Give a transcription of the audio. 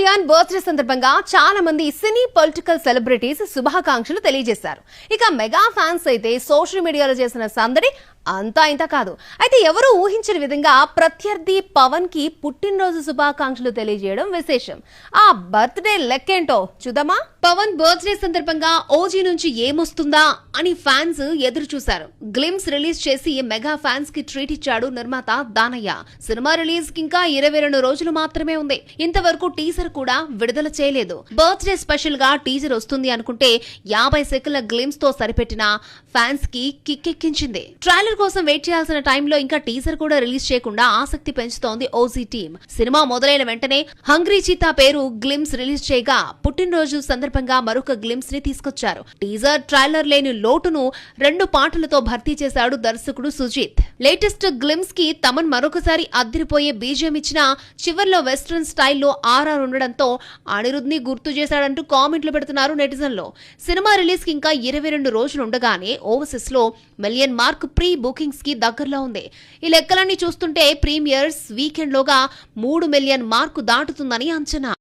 Kalyan birthday సందర్భంగా చాలా మంది సినీ పొలిటికల్ సెలబ్రిటీస్ శుభాకాంక్షలు తెలియజేశారు. ఇక మెగా ఫ్యాన్స్ అయితే సోషల్ మీడియాలో చేసిన సందడి అంతా ఇంత కాదు. అయితే ఎవరు ఊహించిన విధంగా ప్రత్యర్థి పవన్ కి పుట్టినరోజు శుభాకాంక్షలు తెలియజేయడం విశేషం. ఆ బర్త్డే లెక్కేంటో చూద్దామా? పవన్ బర్త్డే సందర్భంగా ఓజీ నుంచి ఏమొస్తుందా అని ఫ్యాన్స్ ఎదురు చూశారు. గ్లిమ్స్ రిలీజ్ చేసి మెగా ఫ్యాన్స్ కి ట్రీట్ ఇచ్చాడు నిర్మాత దానయ్య. సినిమా రిలీజ్ కి ఇంకా 22 రోజులు మాత్రమే ఉంది. ఇంతవరకు టీజర్ కూడా విడుదల చేయలేదు. బర్త్డే స్పెషల్ గా టీజర్ వస్తుంది అనుకుంటే 50 సెకండ్ల గ్లిమ్స్ తో సరిపెట్టిన ఫ్యాన్స్ కి కిక్కెక్కించింది. ట్రైలర్ కోసం వెయిట్ చేయాల్సిన టైంలో ఇంకా టీజర్ కూడా రిలీజ్ చేయకుండా ఆసక్తి పెంచుతోంది ఓజీ టీమ్. సినిమా మొదలైన వెంటనే హంగ్రీ చీతా పేరు గ్లిమ్స్ రిలీజ్ చేయగా పుట్టినరోజు సందర్భంగా మరొక గ్లిమ్స్ ని తీసుకొచ్చారు. టీజర్ ట్రైలర్ లేని లోటును 2 పాటలతో భర్తీ చేశాడు దర్శకుడు సుజిత్. లేటెస్ట్ గ్లిమ్స్ కి తమన్ మరొకసారి అదిరిపోయే బీజియం ఇచ్చిన చివర్లో వెస్ట్రన్ స్టైల్లో ఆర్ఆర్ ఉండడంతో అనిరుద్ ని గుర్తు చేశాడంటూ కామెంట్లు పెడుతున్నారు నెటిజన్లు. సినిమా రిలీజ్ కి ఇంకా 22 రోజులు ఉండగానే ఓవర్సీస్ లో మిలియన్ మార్క్ ప్రీ బుకింగ్స్ కి దగ్గరలో ఉంది. ఈ లెక్కలన్నీ చూస్తుంటే ప్రీమియర్స్ వీకెండ్ లోగా 3 మిలియన్ మార్కు దాటుతుందని అంచనా.